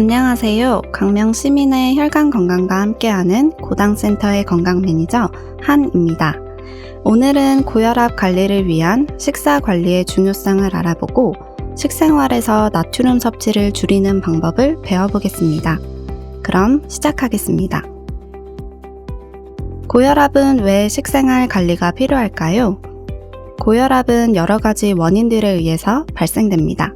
안녕하세요. 광명시민의 혈관건강과 함께하는 고당센터의 건강매니저 한입니다. 오늘은 고혈압 관리를 위한 식사 관리의 중요성을 알아보고 식생활에서 나트륨 섭취를 줄이는 방법을 배워보겠습니다. 그럼 시작하겠습니다. 고혈압은 왜 식생활 관리가 필요할까요? 고혈압은 여러 가지 원인들에 의해서 발생됩니다.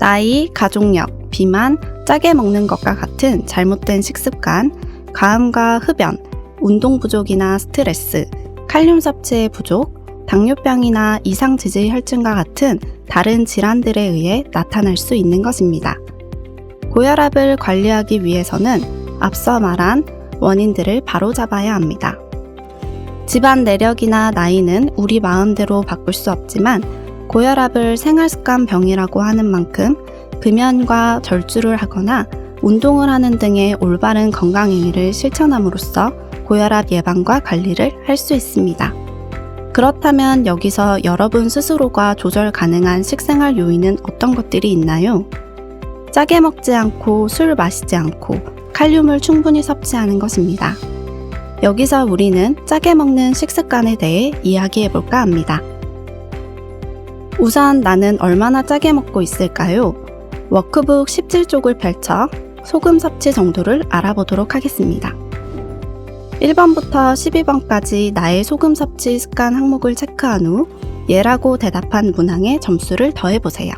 나이, 가족력, 비만, 짜게 먹는 것과 같은 잘못된 식습관, 가음과 흡연, 운동 부족이나 스트레스, 칼륨 섭취의 부족, 당뇨병이나 이상지질혈증과 같은 다른 질환들에 의해 나타날 수 있는 것입니다. 고혈압을 관리하기 위해서는 앞서 말한 원인들을 바로잡아야 합니다. 집안 내력이나 나이는 우리 마음대로 바꿀 수 없지만 고혈압을 생활습관병이라고 하는 만큼 금연과 절주를 하거나 운동을 하는 등의 올바른 건강행위를 실천함으로써 고혈압 예방과 관리를 할 수 있습니다. 그렇다면 여기서 여러분 스스로가 조절 가능한 식생활 요인은 어떤 것들이 있나요? 짜게 먹지 않고 술 마시지 않고 칼륨을 충분히 섭취하는 것입니다. 여기서 우리는 짜게 먹는 식습관에 대해 이야기해 볼까 합니다. 우선 나는 얼마나 짜게 먹고 있을까요? 워크북 17쪽을 펼쳐 소금 섭취 정도를 알아보도록 하겠습니다. 1번부터 12번까지 나의 소금 섭취 습관 항목을 체크한 후 예라고 대답한 문항에 점수를 더해보세요.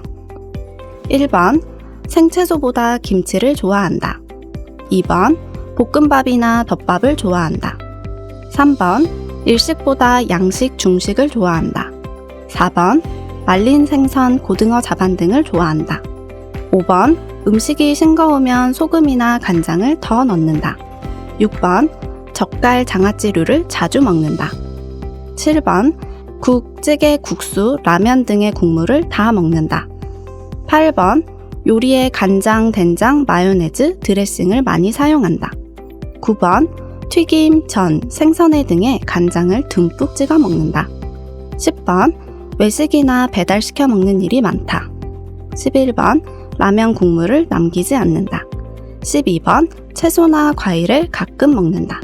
1번, 생채소보다 김치를 좋아한다. 2번, 볶음밥이나 덮밥을 좋아한다. 3번, 일식보다 양식, 중식을 좋아한다. 4번, 말린 생선, 고등어, 자반 등을 좋아한다. 5번, 음식이 싱거우면 소금이나 간장을 더 넣는다. 6번, 젓갈, 장아찌류를 자주 먹는다. 7번, 국, 찌개, 국수, 라면 등의 국물을 다 먹는다. 8번, 요리에 간장, 된장, 마요네즈, 드레싱을 많이 사용한다. 9번, 튀김, 전, 생선회 등에 간장을 듬뿍 찍어 먹는다. 10번, 외식이나 배달시켜 먹는 일이 많다. 11번, 라면 국물을 남기지 않는다. 12번, 채소나 과일을 가끔 먹는다.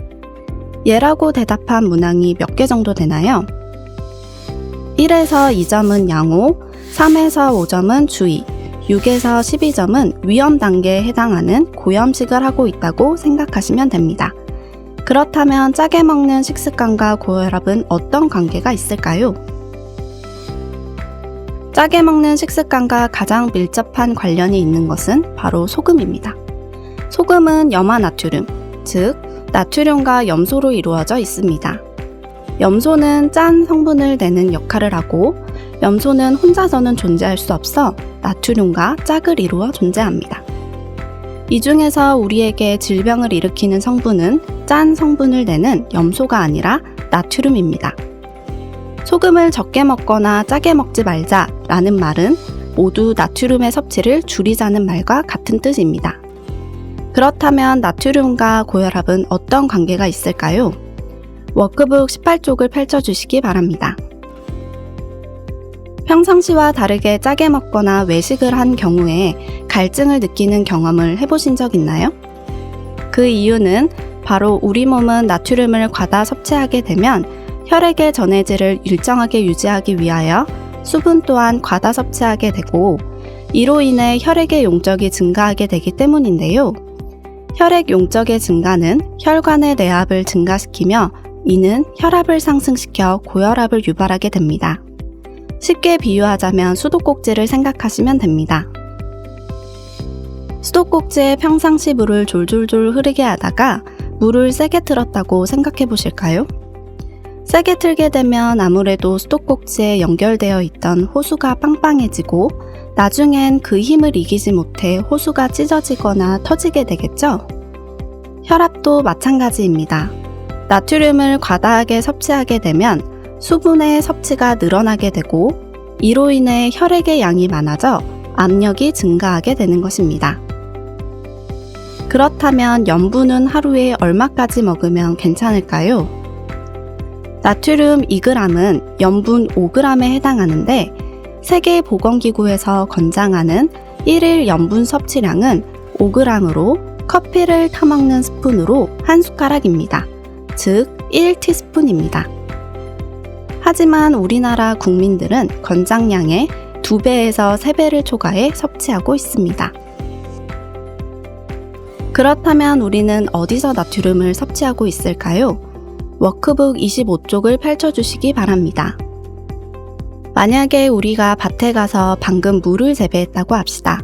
예라고 대답한 문항이 몇 개 정도 되나요? 1에서 2점은 양호, 3에서 5점은 주의, 6에서 12점은 위험 단계에 해당하는 고염식을 하고 있다고 생각하시면 됩니다. 그렇다면 짜게 먹는 식습관과 고혈압은 어떤 관계가 있을까요? 짜게 먹는 식습관과 가장 밀접한 관련이 있는 것은 바로 소금입니다. 소금은 염화나트륨, 즉 나트륨과 염소로 이루어져 있습니다. 염소는 짠 성분을 내는 역할을 하고 염소는 혼자서는 존재할 수 없어 나트륨과 짝을 이루어 존재합니다. 이 중에서 우리에게 질병을 일으키는 성분은 짠 성분을 내는 염소가 아니라 나트륨입니다. 소금을 적게 먹거나 짜게 먹지 말자 라는 말은 모두 나트륨의 섭취를 줄이자는 말과 같은 뜻입니다. 그렇다면 나트륨과 고혈압은 어떤 관계가 있을까요? 워크북 18쪽을 펼쳐주시기 바랍니다. 평상시와 다르게 짜게 먹거나 외식을 한 경우에 갈증을 느끼는 경험을 해보신 적 있나요? 그 이유는 바로 우리 몸은 나트륨을 과다 섭취하게 되면 혈액의 전해질을 일정하게 유지하기 위하여 수분 또한 과다 섭취하게 되고 이로 인해 혈액의 용적이 증가하게 되기 때문인데요. 혈액 용적의 증가는 혈관의 내압을 증가시키며 이는 혈압을 상승시켜 고혈압을 유발하게 됩니다. 쉽게 비유하자면 수도꼭지를 생각하시면 됩니다. 수도꼭지에 평상시 물을 졸졸졸 흐르게 하다가 물을 세게 틀었다고 생각해 보실까요? 세게 틀게 되면 아무래도 수도꼭지에 연결되어 있던 호수가 빵빵해지고 나중엔 그 힘을 이기지 못해 호수가 찢어지거나 터지게 되겠죠? 혈압도 마찬가지입니다. 나트륨을 과다하게 섭취하게 되면 수분의 섭취가 늘어나게 되고 이로 인해 혈액의 양이 많아져 압력이 증가하게 되는 것입니다. 그렇다면 염분은 하루에 얼마까지 먹으면 괜찮을까요? 나트륨 2g은 염분 5g에 해당하는데 세계보건기구에서 권장하는 1일 염분 섭취량은 5g으로 커피를 타먹는 스푼으로 한 숟가락입니다. 즉 1티스푼입니다. 하지만 우리나라 국민들은 권장량의 2배에서 3배를 초과해 섭취하고 있습니다. 그렇다면 우리는 어디서 나트륨을 섭취하고 있을까요? 워크북 25쪽을 펼쳐주시기 바랍니다. 만약에 우리가 밭에 가서 방금 무를 재배했다고 합시다.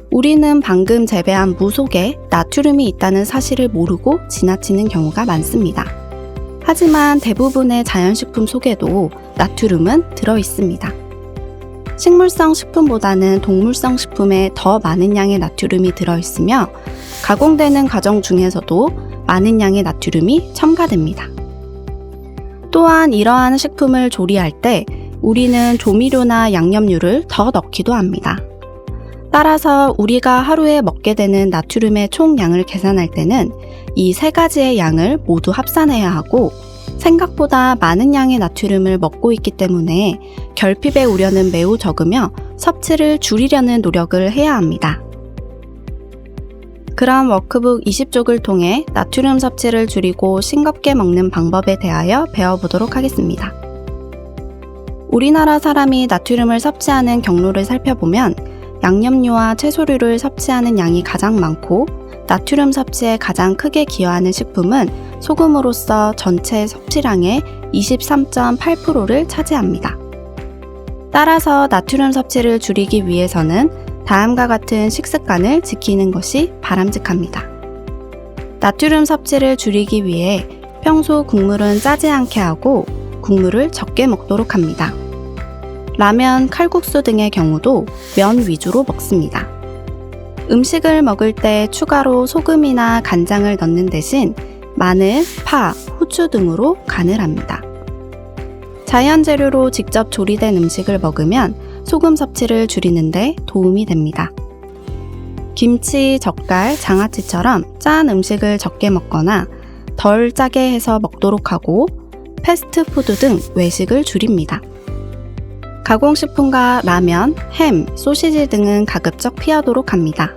우리는 방금 재배한 무 속에 나트륨이 있다는 사실을 모르고 지나치는 경우가 많습니다. 하지만 대부분의 자연식품 속에도 나트륨은 들어있습니다. 식물성 식품보다는 동물성 식품에 더 많은 양의 나트륨이 들어있으며 가공되는 과정 중에서도 많은 양의 나트륨이 첨가됩니다. 또한 이러한 식품을 조리할 때 우리는 조미료나 양념류를 더 넣기도 합니다. 따라서 우리가 하루에 먹게 되는 나트륨의 총량을 계산할 때는 이 3가지의 양을 모두 합산해야 하고 생각보다 많은 양의 나트륨을 먹고 있기 때문에 결핍의 우려는 매우 적으며 섭취를 줄이려는 노력을 해야 합니다. 그럼 워크북 20쪽을 통해 나트륨 섭취를 줄이고 싱겁게 먹는 방법에 대하여 배워보도록 하겠습니다. 우리나라 사람이 나트륨을 섭취하는 경로를 살펴보면 양념류와 채소류를 섭취하는 양이 가장 많고 나트륨 섭취에 가장 크게 기여하는 식품은 소금으로서 전체 섭취량의 23.8%를 차지합니다. 따라서 나트륨 섭취를 줄이기 위해서는 다음과 같은 식습관을 지키는 것이 바람직합니다. 나트륨 섭취를 줄이기 위해 평소 국물은 짜지 않게 하고 국물을 적게 먹도록 합니다. 라면, 칼국수 등의 경우도 면 위주로 먹습니다. 음식을 먹을 때 추가로 소금이나 간장을 넣는 대신 마늘, 파, 후추 등으로 간을 합니다. 자연 재료로 직접 조리된 음식을 먹으면 소금 섭취를 줄이는 데 도움이 됩니다. 김치, 젓갈, 장아찌처럼 짠 음식을 적게 먹거나 덜 짜게 해서 먹도록 하고 패스트푸드 등 외식을 줄입니다. 가공식품과 라면, 햄, 소시지 등은 가급적 피하도록 합니다.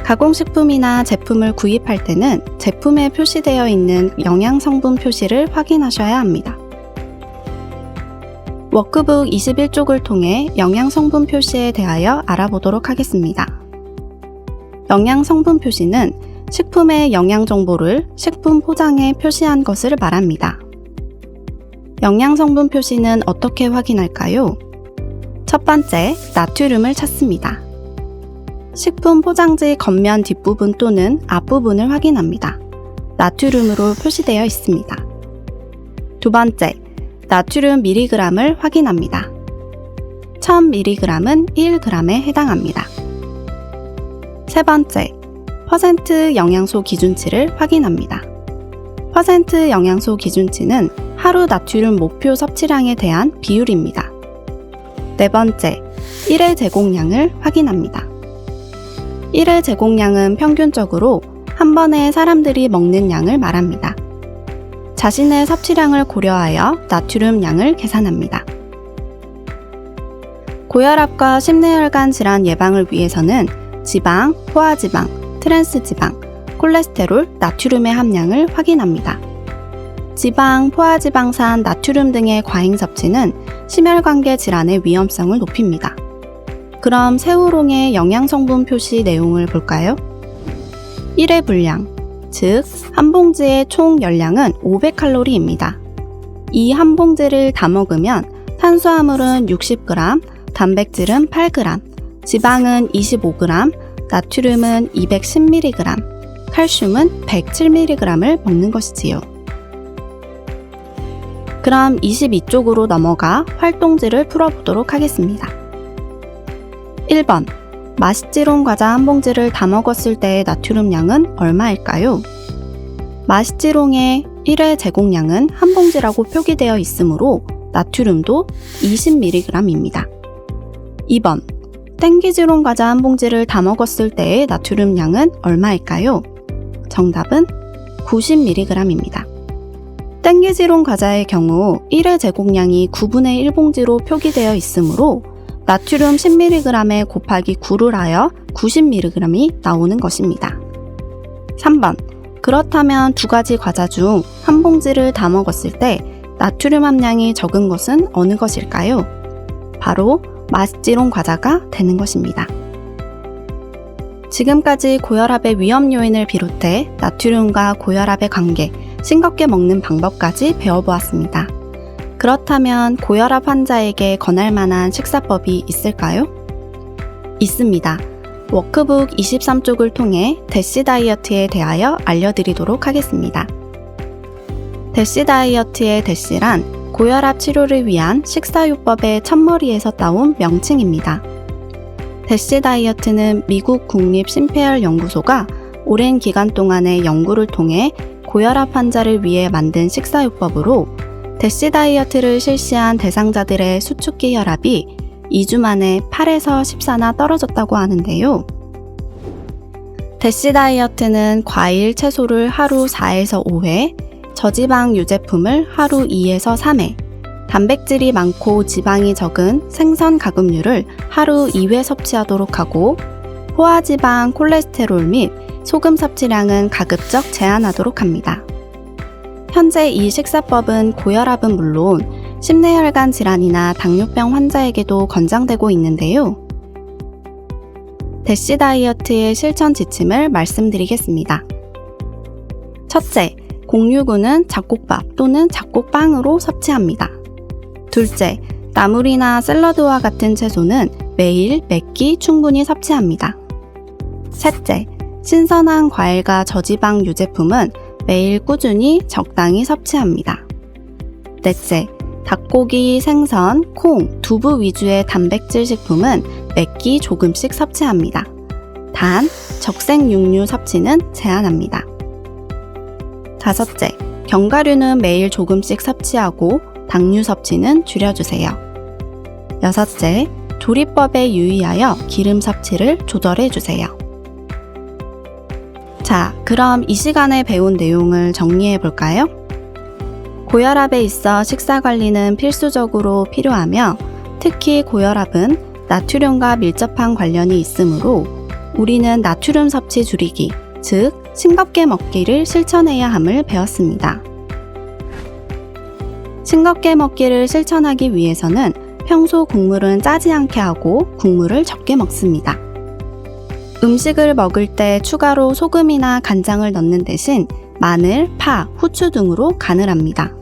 가공식품이나 제품을 구입할 때는 제품에 표시되어 있는 영양성분 표시를 확인하셔야 합니다. 워크북 21쪽을 통해 영양성분 표시에 대하여 알아보도록 하겠습니다. 영양성분 표시는 식품의 영양 정보를 식품 포장에 표시한 것을 말합니다. 영양성분 표시는 어떻게 확인할까요? 첫 번째, 나트륨을 찾습니다. 식품 포장지 겉면 뒷부분 또는 앞부분을 확인합니다. 나트륨으로 표시되어 있습니다. 두 번째, 나트륨 미리그램을 확인합니다. 1000mg은 1g에 해당합니다. 세 번째, 퍼센트 영양소 기준치를 확인합니다. 퍼센트 영양소 기준치는 하루 나트륨 목표 섭취량에 대한 비율입니다. 네 번째, 1회 제공량을 확인합니다. 1회 제공량은 평균적으로 한 번에 사람들이 먹는 양을 말합니다. 자신의 섭취량을 고려하여 나트륨 양을 계산합니다. 고혈압과 심뇌혈관 질환 예방을 위해서는 지방, 포화지방, 트랜스지방, 콜레스테롤, 나트륨의 함량을 확인합니다. 지방, 포화지방산, 나트륨 등의 과잉 섭취는 심혈관계 질환의 위험성을 높입니다. 그럼 새우롱의 영양성분 표시 내용을 볼까요? 1회 분량, 즉 한 봉지의 총 열량은 500칼로리입니다. 이 한 봉지를 다 먹으면 탄수화물은 60g, 단백질은 8g, 지방은 25g, 나트륨은 210mg, 칼슘은 107mg을 먹는 것이지요. 그럼 22쪽으로 넘어가 활동지를 풀어보도록 하겠습니다. 1번, 맛있지롱 과자 한 봉지를 다 먹었을 때의 나트륨 양은 얼마일까요? 맛있지롱의 1회 제공량은 한 봉지라고 표기되어 있으므로 나트륨도 20mg입니다. 2번, 땡기지롱 과자 한 봉지를 다 먹었을 때의 나트륨 양은 얼마일까요? 정답은 90mg입니다. 땡기지롱 과자의 경우 1회 제공량이 9분의 1봉지로 표기되어 있으므로 나트륨 10mg에 곱하기 9를 하여 90mg이 나오는 것입니다. 3번. 그렇다면 두 가지 과자 중 한 봉지를 다 먹었을 때 나트륨 함량이 적은 것은 어느 것일까요? 바로 마스지롱 과자가 되는 것입니다. 지금까지 고혈압의 위험 요인을 비롯해 나트륨과 고혈압의 관계, 싱겁게 먹는 방법까지 배워보았습니다. 그렇다면 고혈압 환자에게 권할 만한 식사법이 있을까요? 있습니다. 워크북 23쪽을 통해 대시 다이어트에 대하여 알려드리도록 하겠습니다. 대시 다이어트의 대시란 고혈압 치료를 위한 식사요법의 첫머리에서 따온 명칭입니다. 대시 다이어트는 미국 국립심폐혈연구소가 오랜 기간 동안의 연구를 통해 고혈압 환자를 위해 만든 식사요법으로 대시 다이어트를 실시한 대상자들의 수축기 혈압이 2주 만에 8에서 14나 떨어졌다고 하는데요. 대시 다이어트는 과일, 채소를 하루 4에서 5회, 저지방 유제품을 하루 2에서 3회, 단백질이 많고 지방이 적은 생선 가금류를 하루 2회 섭취하도록 하고 포화지방, 콜레스테롤 및 소금 섭취량은 가급적 제한하도록 합니다. 현재 이 식사법은 고혈압은 물론 심내혈관 질환이나 당뇨병 환자에게도 권장되고 있는데요. 대시 다이어트의 실천 지침을 말씀드리겠습니다. 첫째, 공유근은 잡곡밥 또는 잡곡빵으로 섭취합니다. 둘째, 나물이나 샐러드와 같은 채소는 매일 몇 끼 충분히 섭취합니다. 셋째, 신선한 과일과 저지방 유제품은 매일 꾸준히 적당히 섭취합니다. 넷째, 닭고기, 생선, 콩, 두부 위주의 단백질 식품은 몇 끼 조금씩 섭취합니다. 단, 적색육류 섭취는 제한합니다. 다섯째, 견과류는 매일 조금씩 섭취하고 당류 섭취는 줄여주세요. 여섯째, 조리법에 유의하여 기름 섭취를 조절해주세요. 자, 그럼 이 시간에 배운 내용을 정리해 볼까요? 고혈압에 있어 식사 관리는 필수적으로 필요하며 특히 고혈압은 나트륨과 밀접한 관련이 있으므로 우리는 나트륨 섭취 줄이기, 즉 싱겁게 먹기를 실천해야 함을 배웠습니다. 싱겁게 먹기를 실천하기 위해서는 평소 국물은 짜지 않게 하고 국물을 적게 먹습니다. 음식을 먹을 때 추가로 소금이나 간장을 넣는 대신 마늘, 파, 후추 등으로 간을 합니다.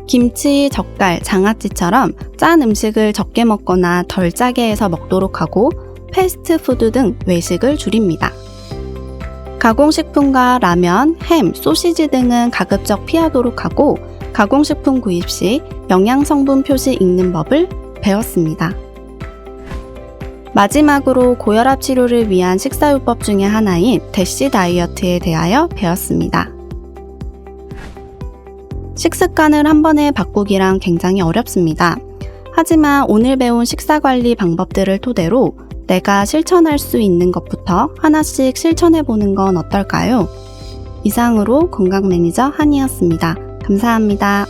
김치, 젓갈, 장아찌처럼 짠 음식을 적게 먹거나 덜 짜게 해서 먹도록 하고 패스트푸드 등 외식을 줄입니다. 가공식품과 라면, 햄, 소시지 등은 가급적 피하도록 하고 가공식품 구입 시 영양성분 표시 읽는 법을 배웠습니다. 마지막으로 고혈압 치료를 위한 식사요법 중에 하나인 대시 다이어트에 대하여 배웠습니다. 식습관을 한 번에 바꾸기란 굉장히 어렵습니다. 하지만 오늘 배운 식사관리 방법들을 토대로 내가 실천할 수 있는 것부터 하나씩 실천해보는 건 어떨까요? 이상으로 건강매니저 한이었습니다. 감사합니다.